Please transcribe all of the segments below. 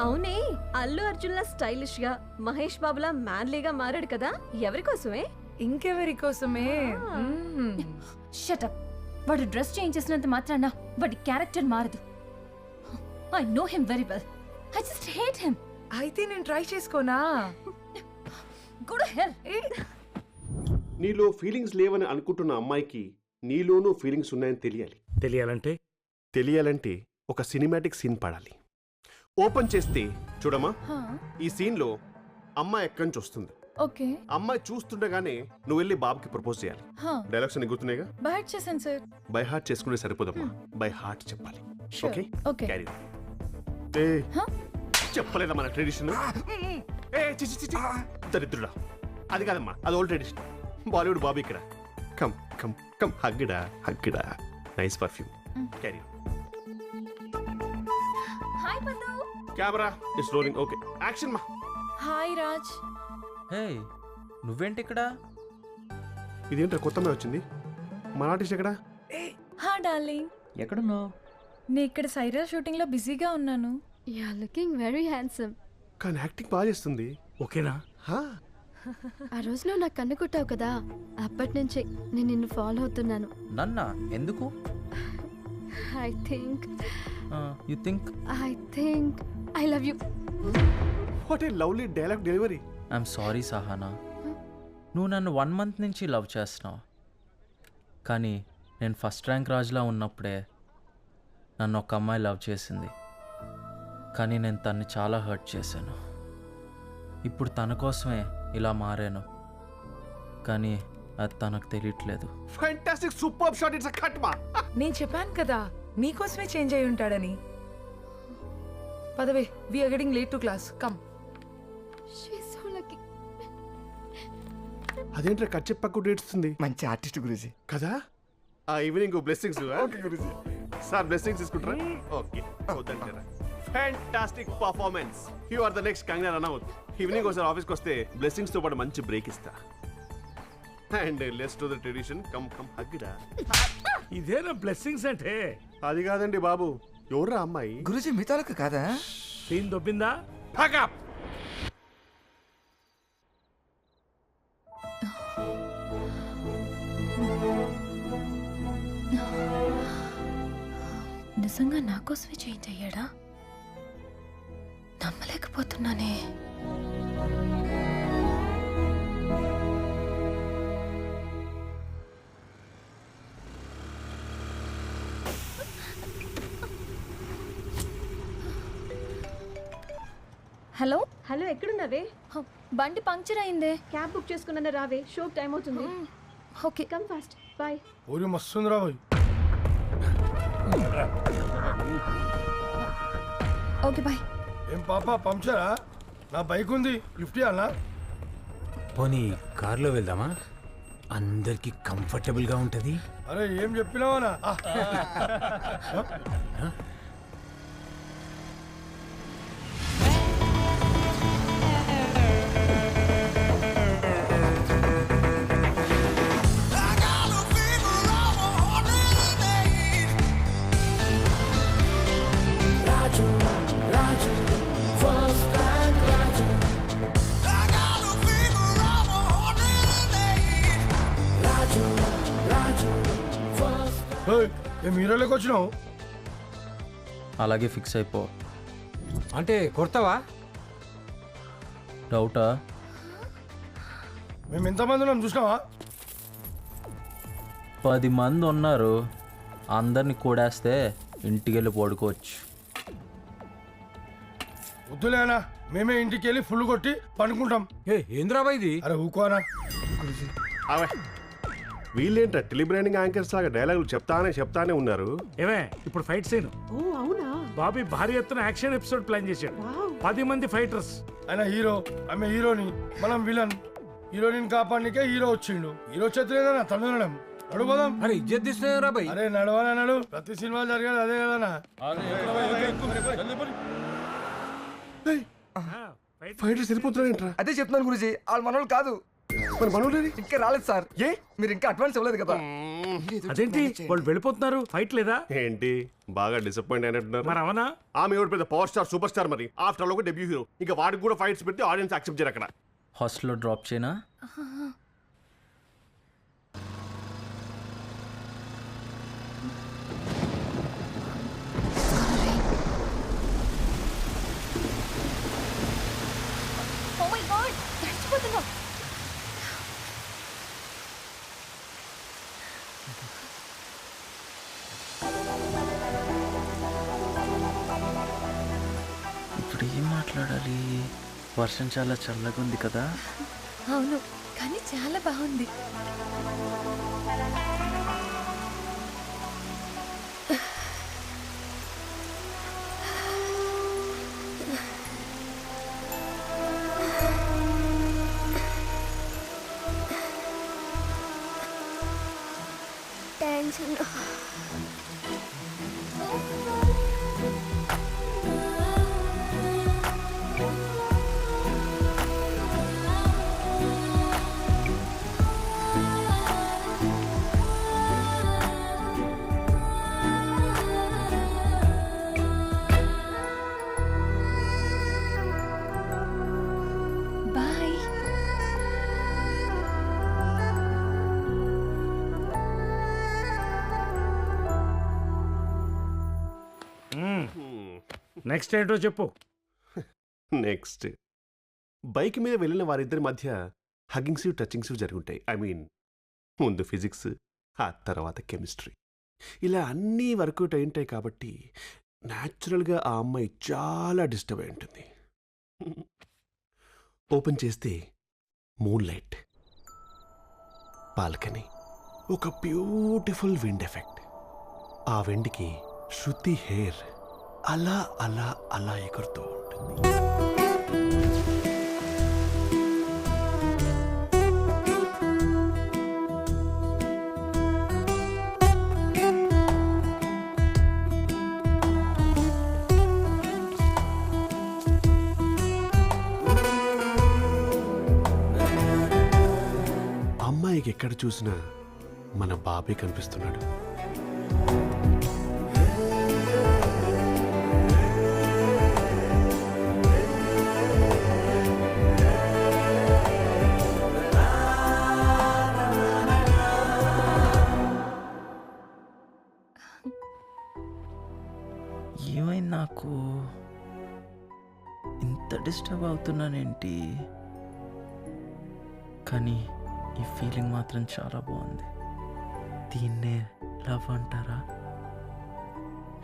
అవునే, అల్లు అర్జున్ లా స్టైలిష్ గా, మహేష్ బాబులా మ్యాన్లీగా మారాడు కదా, ఎవరి కోసమే? ఇంకెవరి కోసమే? షటప్. వాడు డ్రెస్ చేంజ్ చేసినంత మాత్రాన వాడి క్యారెక్టర్ మారదు. I know him very well. I just hate him. అయితే నేను ట్రై చేసుకోనా? Go to hell. నీలో ఫీలింగ్స్ లేవని అనుకుంటున్న అమ్మాయికి నీలోనూ ఫీలింగ్స్ ఉన్నాయని తెలియాలంటే ఒక సినిమాటిక్ సీన్ పడాలి. ఓపెన్ చేస్తే చూడమ్మా, ఈ సీన్ లో అమ్మాయి ఎక్కడి నుంచి వస్తుంది. ఓకే. అమ్మాయి చూస్తుండగానే నువ్వు వెళ్ళి బాబుకి ప్రపోజ్ చేయాలి. డైలాగ్స్ అన్ని గుర్తున్నాయిగా? బై హార్ట్ చేశాను సార్. బై హార్ట్ చేసుకుంటే సరిపోదమ్మా, బై హార్ట్ చెప్పాలి. Okay okay. క్యారీ. చెప్పలేదా మన ట్రెడిషన్? దరిద్రుడా, అది కాదమ్మా, అది ఓల్డ్ ట్రెడిషన్. బాలీవుడ్ బాబీ ఇక్కడ. కమ్ కమ్ కమ్, హగ్గిడా హగ్గిడా. Nice perfume. Carry. Hi Pandu. Camera is rolling. Okay, action మా. హాయ్ రాజ్. హే, నువ్వేంటి ఇక్కడ? ఇదేంటో కొత్తమే వచ్చింది. మన ఆర్టిస్ట్ ఎక్కడ? హా డార్లింగ్. ఎక్కడున్నావు? నేను ఇక్కడ సైరా షూటింగ్ లో బిజీగా ఉన్నాను. You are looking very handsome. కానీ యాక్టింగ్ బాగా చేస్తుంది. ఓకేనా? ఆ రోజు నువ్వు నాకు కన్ను కుట్టావు కదా, అప్పటి నుంచి నేను నిన్ను ఫాలో అవుతున్నాను. నన్నా? ఎందుకు? I think you think I love you. What a lovely dialogue delivery. I'm sorry Sahana, నువ్వు నన్ను 1 month నుంచి లవ్ చేస్తున్నావు. కానీ నేను ఫస్ట్ ర్యాంక్ రాజులా ఉన్నప్పుడే నన్ను ఒక అమ్మాయి లవ్ చేసింది. కానీ నేను తన్ని చాలా హర్ట్ చేశాను. ఇప్పుడు తన కోసమే ఇలా మారాను, కానీ అది తనకు తెలియట్లేదు. Fantastic, super shot. It's a cut మా. నేను చెప్పాను కదా నీకోసమే చేంజ్ అయి ఉంటాడని. పదవే, we are getting late to class. Come. She is so lucky. అదేంట్రా కట్ చెప్పకుండా ఏడుస్తుంది? మంచి ఆర్టిస్ట్ గురూజీ కదా. ఆ ఈవినింగ్ బ్లెస్సింగ్స్. సార్ బ్లెస్సింగ్స్ తీసుకుంటారా? Okay. Fantastic performance. You are the next Kangana Ranaut. Evening ఒకసారి ఆఫీస్కి వస్తే బ్లెస్సింగ్స్ తో పాటు మంచి బ్రేక్ ఇస్తా. And let's to the tradition. Come come హగ్గిడా. ఇదేనా బ్లెస్సింగ్స్ అంటే? అది కాదండి బాబు. ఎవరురా అమ్మాయి? గురూజీ మిగతాలకు కాదా? సీన్ దొబ్బిందా? నిజంగా నా కోసమే చేంజ్ అయ్యాడా? నమ్మలేకపోతున్నానే. హలో హలో, ఎక్కడున్నావే? బండి పంక్చర్ అయిందే. క్యాబ్ బుక్ చేసుకున్నా, రావే, షోకి టైం అవుతుంది. Okay, come fast. బాయ్. ఊరి మస్తుందిరా బాయ్. Okay bye. ఏం పాప పంచరా? నా బైక్ ఉంది, లిఫ్ట్ ఇవ్వాలా? పోనీ కార్లో వెళ్దామా? అందరికి కంఫర్టబుల్ గా ఉంటది. అరే ఏం చెప్పినావనా? ఏం హీరోలోకి వచ్చినావు? అలాగే ఫిక్స్ అయిపో. అంటే కొడతావా? డౌటా? మేము ఎంతమంది ఉన్నాం చూసినావా? 10 మంది ఉన్నారు. అందరిని కూడేస్తే ఇంటికి వెళ్ళి పడుకోవచ్చు. వద్దులేనా, మేమే ఇంటికి వెళ్ళి ఫుల్ కొట్టి పండుకుంటాం. ఏంద్రాబా ఇది? అరే ఊకోనా. వీళ్ళేంట్రా టెలిబ్రాండింగ్ యాంకర్స్ లాగా డైలాగులు చెప్తానే ఉన్నారు. ఏమే ఇప్పుడు ఫైట్ సీన్. ఓ అవునా? బాబీ భారీ ఎత్తున యాక్షన్ ఎపిసోడ్ ప్లాన్ చేశాడు. 10 మంది ఫైటర్స్. ఆయన హీరో, ఆమె హీరోని, మనం విలన్. హీరోయిన్ కాపాడనికే హీరో వచ్చిండు. హీరో చేతులేదన్నా తమిళం నడుపోదాం. అరే ఇజ్జత్ తీస్తున్నారా బాయ్? అరే నడవాలా నడు, ప్రతి సినిమా జరిగేది అదే కదనా. ఫైటర్స్ వెళ్ళిపోతున్నారేంట్రా? అదే చెప్తున్నాను గురూజీ, వాళ్ళు మనోళ్ళు కాదు. మరి మనోలేరి ఇంకా రాలేదు సార్. ఏ మీరు ఇంకా అడ్వాన్స్ ఇవ్వలేదు కదా. అదేంటి వాళ్ళు వెళ్ళిపోతున్నారు, ఫైట్ లేదా? ఏంటి బాగా డిసప్పాయింట్ అయినట్టున్నారు. మరి అవనా? ఆమె ఎవరు పెద్ద పవర్ స్టార్ సూపర్ స్టార్, మరి ఆఫ్టర్ ఆల్ ఒక డెబ్యూ హీరో. ఇంకా వాడికి కూడా ఫైట్స్ పెడితే ఆడియన్స్ యాక్సెప్ట్ చేయరు అక్కడ. హాస్టల్లో డ్రాప్ చేయనా? ఓ మై గాడ్, చచ్చిపోతున్నా. ఇప్పుడు ఏం మాట్లాడాలి? వర్షం చాలా చల్లగా ఉంది కదా. అవును, కానీ చాలా బాగుంది. థ్యాంక్స్. బాయ్. నెక్స్ట్ ఏంటో చెప్పు. నెక్స్ట్ బైక్ మీద వెళ్ళిన వారిద్దరి మధ్య హగ్గింగ్స్ టచింగ్స్ జరుగుంటాయి. ఐ మీన్ ముందు ఫిజిక్స్, ఆ తర్వాత కెమిస్ట్రీ. ఇలా అన్నీ వర్కౌట్ అయి ఉంటాయి కాబట్టి న్యాచురల్గా ఆ అమ్మాయి చాలా డిస్టర్బ్ అయి ఉంటుంది. ఓపెన్ చేస్తే మూన్ లైట్, బాల్కనీ, ఒక బ్యూటిఫుల్ విండ్ ఎఫెక్ట్. ఆ విండ్కి శృతి హెయిర్ అలా అలా అలా ఎగురుతూ ఉంటుంది. అమ్మాయికి ఎక్కడ చూసినా మన బాబే కనిపిస్తున్నాడు. ఏమైంది నాకు? ఇంత డిస్టర్బ్ అవుతున్నానేంటి? కానీ ఈ ఫీలింగ్ మాత్రం చాలా బాగుంది. దీన్నే లవ్ అంటారా?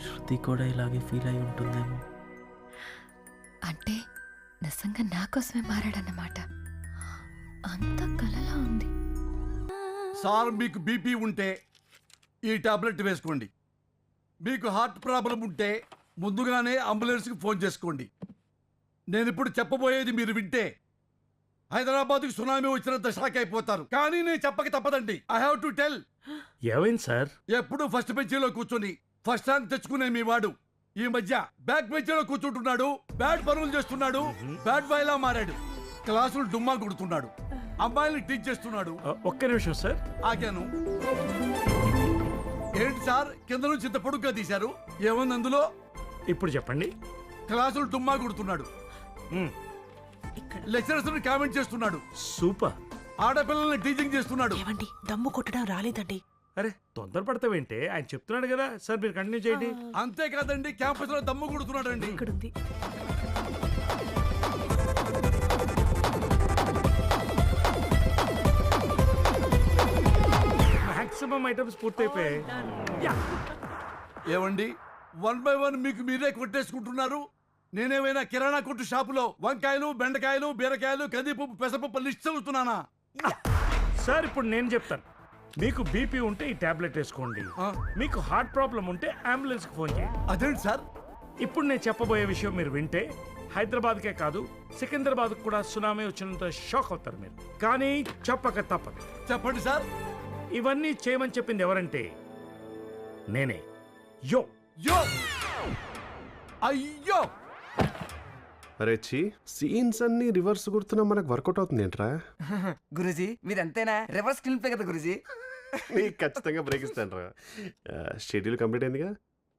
శృతి కూడా ఇలాగే ఫీల్ అయి ఉంటుందేమో. అంటే నిజంగా నా కోసమే మారాడన్నమాట. అంత కలలా ఉంది. సార్, మీకు బీపీ ఉంటే ఈ టాబ్లెట్ వేసుకోండి. మీకు హార్ట్ ప్రాబ్లం ఉంటే ముందుగానే అంబులెన్స్కి ఫోన్ చేసుకోండి. నేను ఇప్పుడు చెప్పబోయేది మీరు వింటే హైదరాబాద్కి సునామీ వచ్చినంత షాక్ అయిపోతారు. కానీ నేను చెప్పక తప్పదండి. I have to tell. ఏమైంది సార్? ఎప్పుడు ఫస్ట్ బెంచీలో కూర్చొని ఫస్ట్ ర్యాంక్ తెచ్చుకునే మీ వాడు ఈ మధ్య బ్యాక్ బెంచీలో కూర్చుంటున్నాడు. బ్యాడ్ పనులు చేస్తున్నాడు. బ్యాడ్ బాయ్ లా మారాడు. క్లాసులు డుమ్మా కొడుతున్నాడు. అమ్మాయిల్ని టీచ్ చేస్తున్నాడు. ఒక్క నిమిషం సార్. ఆగాను. ఏంటి సార్, కింద నుంచి ఇంత పొడుగ్గా తీశారు? ఏముంది అందులో? ఇప్పుడు చెప్పండి. క్లాసులు డుమ్మా కొడుతున్నాడు. లెక్చరర్స్ కామెంట్ చేస్తున్నాడు. సూపర్. ఆడపిల్లల్ని టీచింగ్ చేస్తున్నాడు. ఏమండి, దమ్ము కొట్టడం రాలేదండి. అరే తొందరపడతావేంటే? ఆయన చెప్తున్నాడు కదా సార్, మీరు కంటిన్యూ చేయండి. అంతేకాదండి, క్యాంపస్ లో దమ్ము కొడుతున్నాడు అండి. ఇక్కడుంది. మాక్సిమం ఐటమ్స్ పూర్తయిపోయాయి. ఏమండి, 1 by 1 మీకు మీరే కొట్టేసుకుంటున్నారు. నేనేమైనా కిరాణా కొట్టు షాపులో వంకాయలు, బెండకాయలు, బీరకాయలు, కందిపప్పు, పెసరపప్పు లిస్ట్ చదువుతున్నానా? సార్ ఇప్పుడు నేను చెప్తాను. మీకు బీపీ ఉంటే ఈ టాబ్లెట్ వేసుకోండి. మీకు హార్ట్ ప్రాబ్లం ఉంటే అంబులెన్స్ కి ఫోన్ చేయండి. అదేంటి సార్? ఇప్పుడు నేను చెప్పబోయే విషయం మీరు వింటే హైదరాబాద్కే కాదు సికింద్రాబాద్ కూడా సునామీ వచ్చినంత షాక్ అవుతారు మీరు. కానీ చెప్పక తప్పదు. చెప్పండి సార్. ఇవన్నీ చేయమని చెప్పింది ఎవరంటే నేనే. యో యో అయ్యో అరే చి సీన్స్ అన్ని రివర్స్ కొడుతున్నా మనకు వర్కౌట్ అవుతుంది ఏంట్రా? గురూజీ మీదంతేనా రివర్స్ స్క్రీన్ ప్లే కదా గురూజీ. నీకు ఖచ్చితంగా బ్రేక్ ఇస్తాను రా. షెడ్యూల్ కంప్లీట్ అయిందిగా,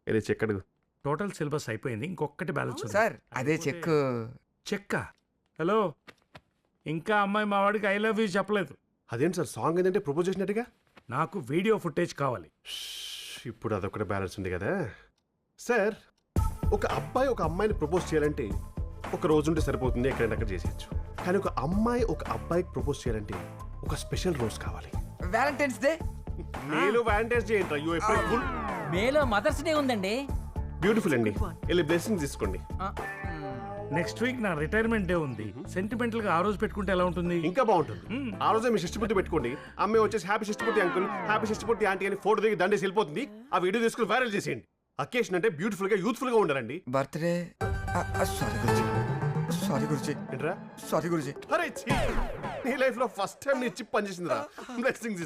వెళ్ళి చెక్ అడుగు. టోటల్ సిలబస్ అయిపోయింది, ఇంకొకటి బ్యాలెన్స్ ఉంది. సార్ అదే చెక్. చెక్క. హలో, ఇంకా అమ్మాయి మా వాడికి ఐ లవ్ యూ చెప్పలేదు. అదేంటి సార్ సాంగ్ ఏంటంటే ప్రపోజ్ చేసినట్టుగా? నాకు వీడియో ఫుటేజ్ కావాలి. ఇప్పుడు అదొకటి బ్యాలెన్స్ ఉంది కదా సార్. ఒక అబ్బాయి ఒక అమ్మాయిని ప్రపోజ్ చేయాలంటే ఒక రోజు ఉంటే సరిపోతుంది, ఎక్కడైనా అక్కడ చేసేయచ్చు. కానీ ఒక అమ్మాయి ఒక అబ్బాయికి ప్రపోజ్ చేయాలంటే ఒక స్పెషల్ రోజు కావాలి. Valentine's day. మేలో వ్యాలంటైన్స్ డే ఏంట్రా? You April full. మేలో మదర్స్ డే ఉందండి. బ్యూటిఫుల్ అండి, వెళ్ళి బ్లెస్సింగ్ తీసుకోండి. నెక్స్ట్ వీక్ నా రిటైర్మెంట్ డే ఉంది. సెంటిమెంటల్ గా ఆ రోజు పెట్టుకుంటే ఎలా ఉంటుంది? ఇంకా బాగుంటుంది. ఆ రోజే మీ షష్టిపూర్తి పెట్టుకోండి. అమ్మాయి వచ్చేసి హ్యాపీ షష్టిపూర్తి అంకుల్, హ్యాపీ షష్టిపూర్తి ఆంటీ అని ఫోటో దిగి దండేసి వెళ్ళిపోతుంది. ఆ వీడియో తీసుకుని వైరల్ చేసేయండి. అకేషన్ అంటే బ్యూటిఫుల్ గా యూత్ఫుల్ గా ఉండాలండి. Birthday. Sorry Guruji, sorry Guruji, ఏంట్రా? సారీ గురూజీ. అరే ఛీ, నీ లైఫ్ లో ఫస్ట్ టైం నీ చిప్ పనిచేసిందిరా. బ్లెస్సింగ్స్